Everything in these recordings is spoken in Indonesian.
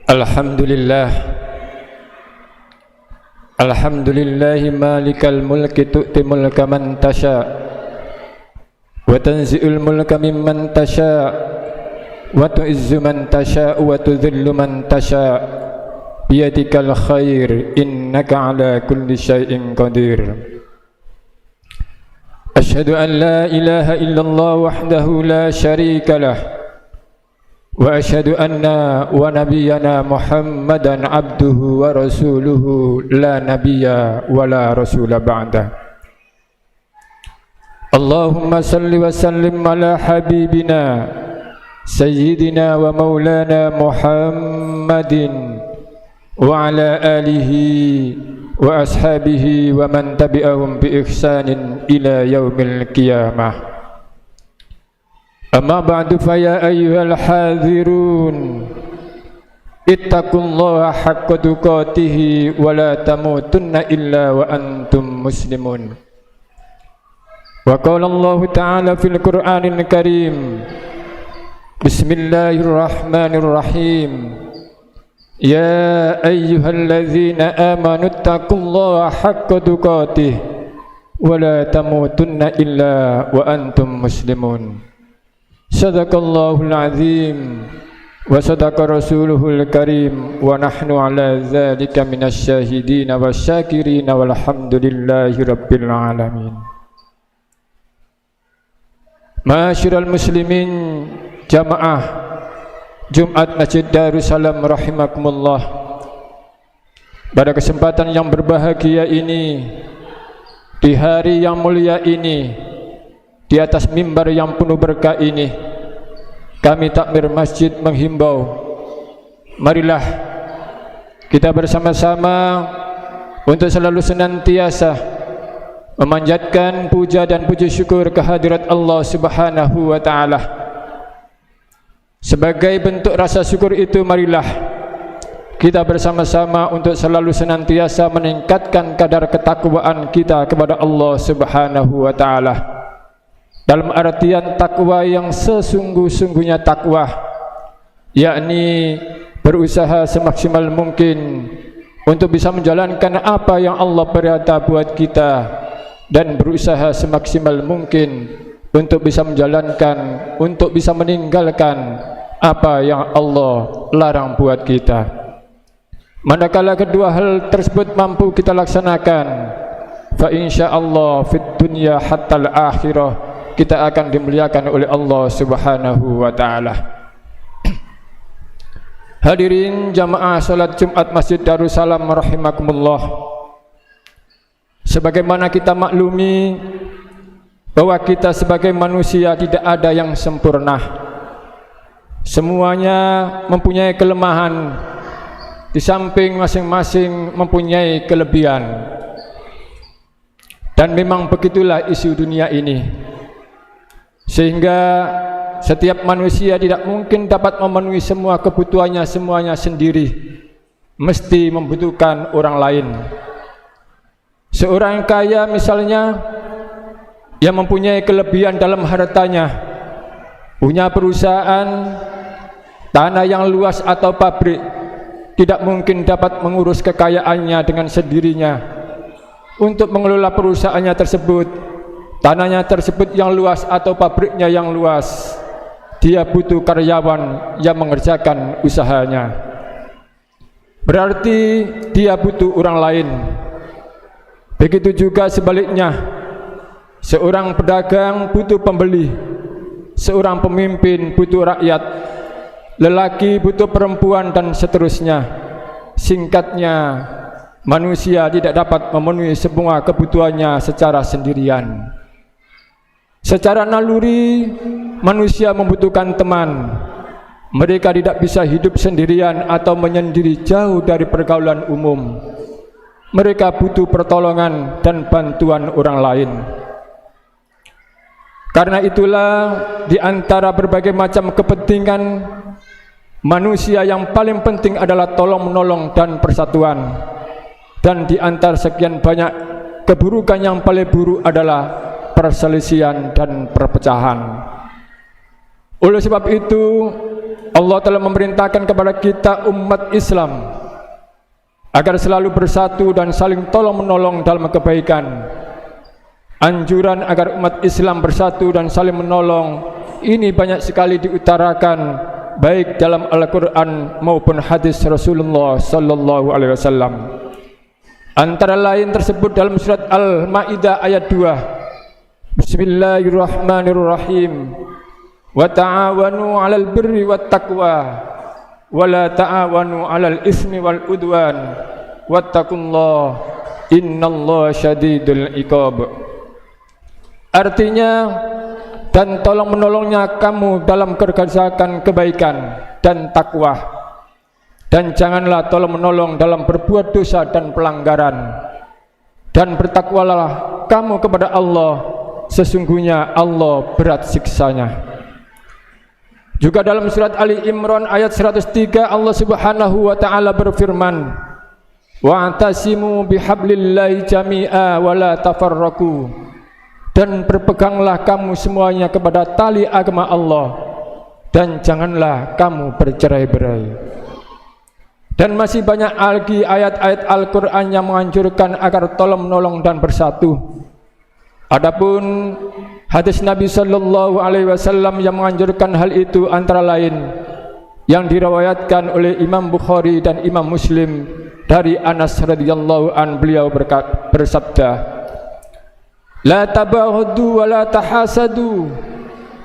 Alhamdulillah, alhamdulillahi malikal mulki tu'ti mulka man tasha wa tanzi'ul mulka mimman tasha wa tu'izzu man tasha wa tudhillu man tasha biyadikal khair innaka ala kulli syai'in qadir. Asyhadu an la ilaha illallah wahdahu la syarika lah wa asyhadu anna wa nabiyyana Muhammadan abduhu wa rasuluhu la nabiyya wa la rasula ba'da. Allahumma salli wa sallim ala habibina sayyidina wa maulana Muhammadin wa ala alihi wa ashabihi wa man tabi'ahum bi ihsanin ila yaumil qiyamah. Amma ba'du fa ya ayyuhal hadhirun ittaqullaha haqqa tuqatih wa la tamutunna illa wa antum muslimun. Wa qala Allah ta'ala fil Qur'anil Karim, Bismillahirrahmanirrahim, Ya ayyuhalladzina amanu ittaqullaha haqqa tuqatih wa la tamutunna illa wa antum muslimun. Sadaqallahul azim wa sadaqa rasuluhul karim wa nahnu ala dzalika minasy syahidin wasyakirin walhamdulillahi rabbil alamin. Ma'asyiral muslimin jamaah Jumat Masjid Darussalam rahimakumullah. Pada kesempatan yang berbahagia ini, di hari yang mulia ini, di atas mimbar yang penuh berkah ini, kami takmir masjid menghimbau, marilah kita bersama-sama untuk selalu senantiasa memanjatkan puja dan puji syukur kehadirat Allah Subhanahu wa ta'ala. Sebagai bentuk rasa syukur itu, marilah kita bersama-sama untuk selalu senantiasa meningkatkan kadar ketakwaan kita kepada Allah Subhanahu wa ta'ala. Dalam artian takwa yang sesungguh-sungguhnya takwa, yakni berusaha semaksimal mungkin untuk bisa menjalankan apa yang Allah perintah buat kita, dan berusaha semaksimal mungkin untuk bisa menjalankan, untuk bisa meninggalkan apa yang Allah larang buat kita. Manakala kedua hal tersebut mampu kita laksanakan, fa insyaallah fid dunya hatta al-akhirah, kita akan dimuliakan oleh Allah Subhanahu wa ta'ala. Hadirin jamaah salat Jumat Masjid Darussalam rahimakumullah. Sebagaimana kita maklumi bahwa kita sebagai manusia tidak ada yang sempurna. Semuanya mempunyai kelemahan, di samping masing-masing mempunyai kelebihan. Dan memang begitulah isu dunia ini. Sehingga setiap manusia tidak mungkin dapat memenuhi semua kebutuhannya semuanya sendiri, mesti membutuhkan orang lain. Seorang yang kaya misalnya, yang mempunyai kelebihan dalam hartanya, punya perusahaan, tanah yang luas atau pabrik, tidak mungkin dapat mengurus kekayaannya dengan sendirinya. Untuk mengelola perusahaannya tersebut, tanahnya tersebut yang luas atau pabriknya yang luas, dia butuh karyawan yang mengerjakan usahanya. Berarti dia butuh orang lain. Begitu juga sebaliknya, seorang pedagang butuh pembeli, seorang pemimpin butuh rakyat, lelaki butuh perempuan, dan seterusnya. Singkatnya, manusia tidak dapat memenuhi semua kebutuhannya secara sendirian. Secara naluri, manusia membutuhkan teman. Mereka tidak bisa hidup sendirian atau menyendiri jauh dari pergaulan umum. Mereka butuh pertolongan dan bantuan orang lain. Karena itulah, di antara berbagai macam kepentingan manusia, yang paling penting adalah tolong-menolong dan persatuan. Dan di antara sekian banyak keburukan, yang paling buruk adalah perselisihan dan perpecahan. Oleh sebab itu, Allah telah memerintahkan kepada kita umat Islam agar selalu bersatu dan saling tolong-menolong dalam kebaikan. Anjuran agar umat Islam bersatu dan saling menolong ini banyak sekali diutarakan baik dalam Al-Quran maupun hadis Rasulullah sallallahu alaihi wasallam. Antara lain tersebut dalam surat Al-Maidah ayat 2. Bismillahirrahmanirrahim. Wa ta'awanu 'alal birri wat taqwa wa la ta'awanu 'alal ismi wal udwan wattaqullaha innallaha syadidul iqab. Artinya, dan tolong menolongnya kamu dalam kerjakan kebaikan dan takwa, dan janganlah tolong menolong dalam berbuat dosa dan pelanggaran, dan bertakwalah kamu kepada Allah, sesungguhnya Allah berat siksanya. Juga dalam surat Ali Imran ayat 103 Allah Subhanahu wa taala berfirman, wa'tasimu bihablillahi jami'a wa la tafarraqu. Dan berpeganglah kamu semuanya kepada tali agama Allah, dan janganlah kamu bercerai-berai. Dan masih banyak lagi ayat-ayat Al-Quran yang menganjurkan agar tolong menolong dan bersatu. Adapun hadis Nabi sallallahu alaihi wasallam yang menganjurkan hal itu antara lain yang diriwayatkan oleh Imam Bukhari dan Imam Muslim dari Anas radhiyallahu an, beliau bersabda, la tabaghadu wa la tahasadu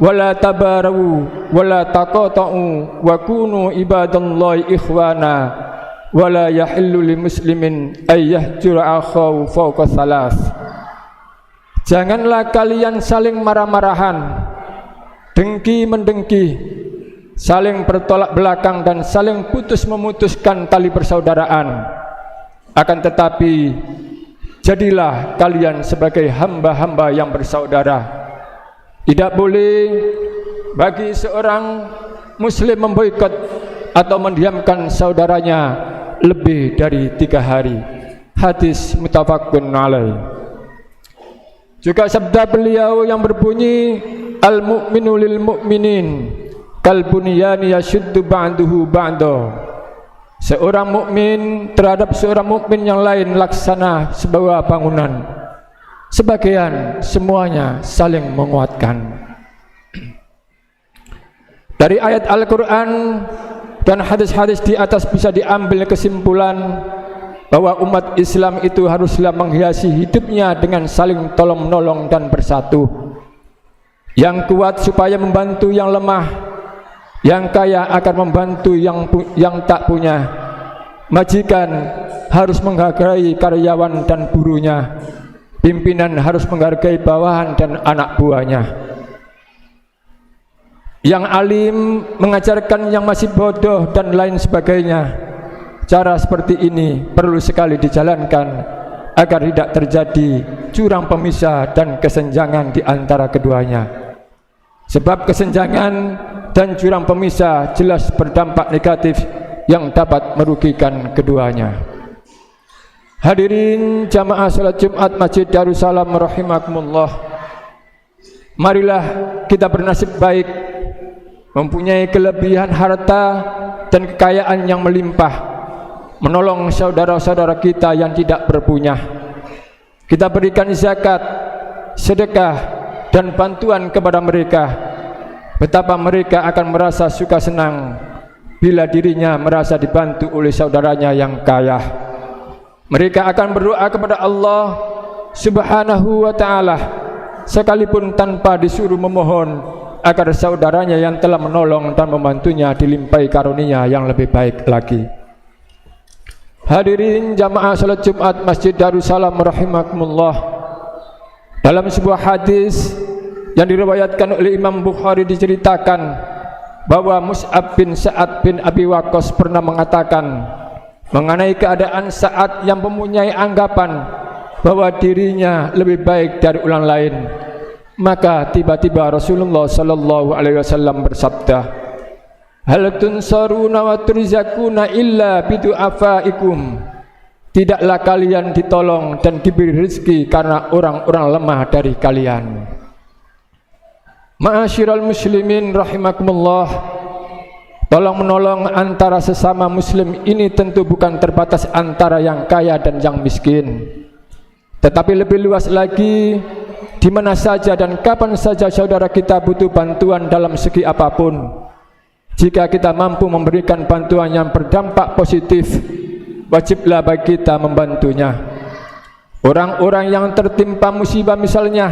wa la tabarawu wa la taqata'u wa kunu ibadallahi ikhwana wa la yahillu li muslimin ay yahjura akhahu fawqa thalath. Janganlah kalian saling marah-marahan, dengki mendengki, saling bertolak belakang dan saling putus memutuskan tali persaudaraan. Akan tetapi jadilah kalian sebagai hamba-hamba yang bersaudara. Tidak boleh bagi seorang muslim memboikot atau mendiamkan saudaranya lebih dari 3 hari. Hadis muttafaqun alaih. Juga sabda beliau yang berbunyi, al-mu'minu lil mu'minin kal bunyani yashuddu ba'duhu ba'da. Seorang mukmin terhadap seorang mukmin yang lain laksana sebuah bangunan, sebagian semuanya saling menguatkan. Dari ayat Al-Quran dan hadis-hadis di atas bisa diambil kesimpulan bahwa umat Islam itu haruslah menghiasi hidupnya dengan saling tolong menolong dan bersatu. Yang kuat supaya membantu yang lemah, yang kaya akan membantu yang tak punya. Majikan harus menghargai karyawan dan burunya. Pimpinan harus menghargai bawahan dan anak buahnya. Yang alim mengajarkan yang masih bodoh dan lain sebagainya. Cara seperti ini perlu sekali dijalankan agar tidak terjadi jurang pemisah dan kesenjangan di antara keduanya. Sebab kesenjangan dan jurang pemisah jelas berdampak negatif yang dapat merugikan keduanya. Hadirin jamaah salat Jumat Masjid Darussalam rahimakumullah. Marilah kita bernasib baik, mempunyai kelebihan harta dan kekayaan yang melimpah, menolong saudara-saudara kita yang tidak berpunya. Kita berikan zakat, sedekah dan bantuan kepada mereka. Betapa mereka akan merasa suka senang bila dirinya merasa dibantu oleh saudaranya yang kaya. Mereka akan berdoa kepada Allah Subhanahu wa ta'ala sekalipun tanpa disuruh memohon agar saudaranya yang telah menolong dan membantunya dilimpahi karunia yang lebih baik lagi. Hadirin jamaah salat Jumat Masjid Darussalam rahimakumullah. Dalam sebuah hadis yang diriwayatkan oleh Imam Bukhari diceritakan bahwa Mus'ab bin Sa'ad bin Abi Waqqas pernah mengatakan mengenai keadaan Sa'ad yang mempunyai anggapan bahwa dirinya lebih baik dari orang lain. Maka tiba-tiba Rasulullah sallallahu alaihi wasallam bersabda, hal tunsaruna wa turzakuna illa bidu'afaikum. Tidaklah kalian ditolong dan diberi rezeki karena orang-orang lemah dari kalian. Ma'asyiral muslimin rahimakumullah. Tolong menolong antara sesama muslim ini tentu bukan terbatas antara yang kaya dan yang miskin, tetapi lebih luas lagi, di mana saja dan kapan saja saudara kita butuh bantuan dalam segi apapun. Jika kita mampu memberikan bantuan yang berdampak positif, wajiblah bagi kita membantunya. Orang-orang yang tertimpa musibah misalnya,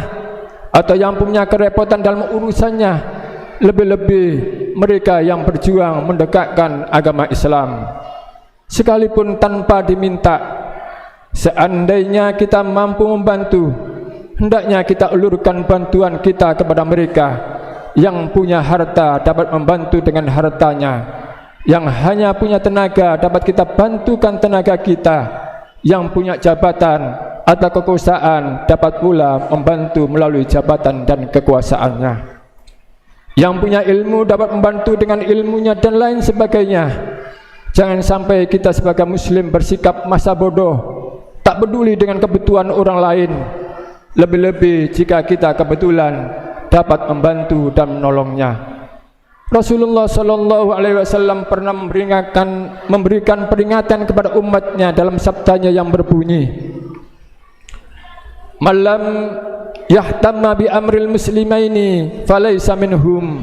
atau yang punya kerepotan dalam urusannya, lebih-lebih mereka yang berjuang mendekatkan agama Islam, sekalipun tanpa diminta. Seandainya kita mampu membantu, hendaknya kita ulurkan bantuan kita kepada mereka. Yang punya harta dapat membantu dengan hartanya, yang hanya punya tenaga dapat kita bantukan tenaga kita, yang punya jabatan atau kekuasaan dapat pula membantu melalui jabatan dan kekuasaannya. Yang punya ilmu dapat membantu dengan ilmunya dan lain sebagainya. Jangan sampai kita sebagai muslim bersikap masa bodoh, tak peduli dengan kebutuhan orang lain, lebih-lebih jika kita kebetulan dapat membantu dan menolongnya. Rasulullah sallallahu alaihi wasallam pernah memberikan peringatan kepada umatnya dalam sabdanya yang berbunyi, "Malam yahtamma bi amril muslimaini falaysa minhum."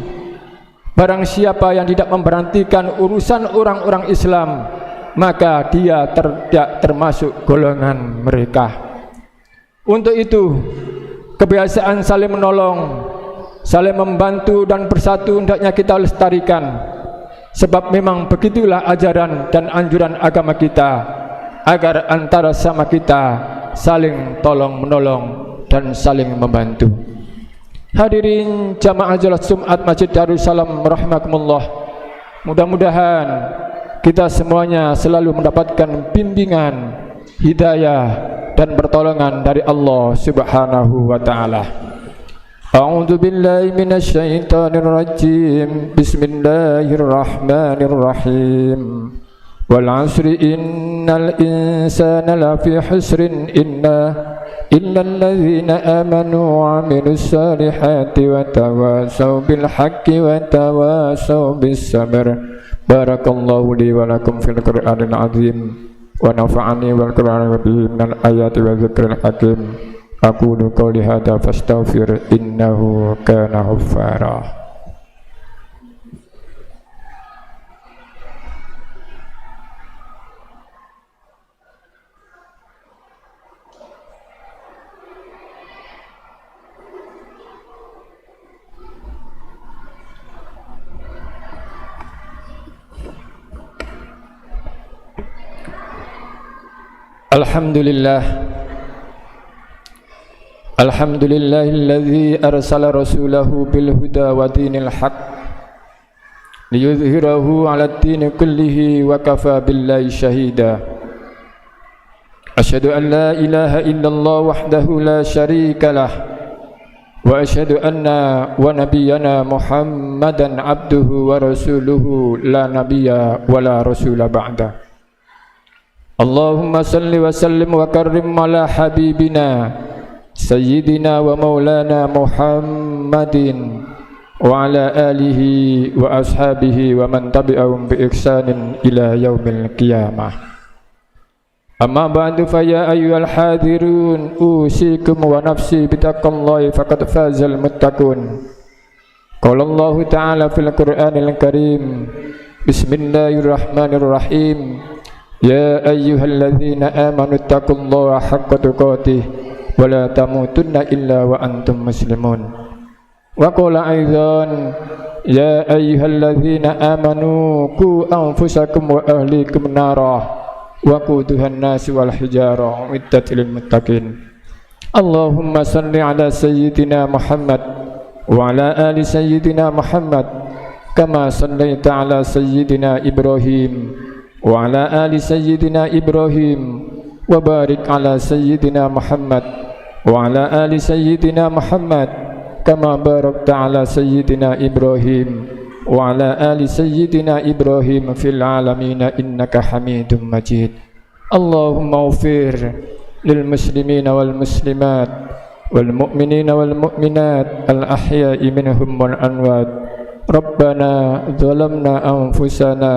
Barang siapa yang tidak memberhentikan urusan orang-orang Islam, maka dia tidak termasuk golongan mereka. Untuk itu, kebiasaan saling menolong, saling membantu dan bersatu hendaknya kita lestarikan, sebab memang begitulah ajaran dan anjuran agama kita, agar antara sama kita saling tolong menolong dan saling membantu. Hadirin jamaah Salat Jumat Masjid Darussalam rahimakumullah, mudah-mudahan kita semuanya selalu mendapatkan bimbingan, hidayah dan pertolongan dari Allah Subhanahu wa taala. A'udzu billahi minasy syaithanir rajim. Bismillahirrahmanirrahim. Wal 'asri innal insana lafi husrin illal ladzina amanu wa 'amilus solihati wa tawasaw bil haqqi wa tawasaw bis sabr. Barakallahu li wa lakum fil Qur'anil 'azim wa nafa'ani wal Qur'ani wa bihi minal ayati wa dzikril hakim. Aqulu qawli hadza fastaghfir innahu kana ghaffara. Alhamdulillahilladzi arsala rasulahu bil huda wa dinil haq liyudhhirahu 'alad dini kullihi wa kafa billahi shahida. Asyhadu an la ilaha illallah wahdahu la syarika lah wa asyhadu anna wa nabiyyana Muhammadan abduhu wa rasuluhu la nabiyya wa la rasula ba'da. Allahumma salli wa sallim wa karrim ala habibina sayyidina wa maulana Muhammadin wa ala alihi wa ashabihi wa man tabi'ahum bi ihsanin ila yaumil qiyamah. Amma ba'du fa ya ayyuhal hadirun usikum wa nafsi bitaqwallahi faqad fazal muttaqun. Qala Allah ta'ala fil Qur'anil Karim, bismillahirrahmanirrahim. Ya ayyuhalladzina amanu taqullaha haqqa tuqatih wa la tamutunna illa wa antum muslimun. Wa qala aidan ya ayyuhalladzina amanu qu anfusakum wa ahlikum nara wa quduhan nas wal hijara uiddat lil muttaqin. Allahumma salli ala sayyidina Muhammad wa ala ali sayyidina Muhammad kama sallaita ala sayyidina Ibrahim wa ala ali sayyidina Ibrahim wa barik ala sayyidina Muhammad wa ala ali sayyidina Muhammad kama barakta ala sayyidina Ibrahim wa ala ali sayyidina Ibrahim fil alamin innaka Hamidum Majid. Allahumma ighfir lil muslimina wal muslimat wal mu'minina wal mu'minat al ahya'i minhum wal amwat ربنا ظلمنا أنفسنا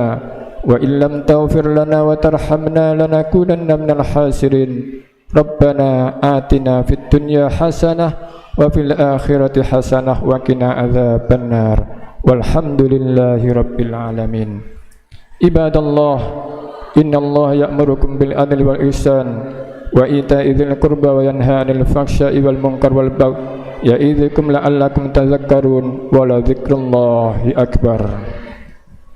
وإن لم تغفر لنا وترحمنا لنكونن من الخاسرين ربنا آتنا في الدنيا حسنة وفي الآخرة حسنة وقنا عذاب النار والحمد لله رب العالمين. عباد الله إن الله يأمركم بالعدل والإحسان وإيتاء ذي القربى وينهى عن الفحشاء والمنكر والبغي يعظكم لعلكم تذكرون ولذكر الله أكبر.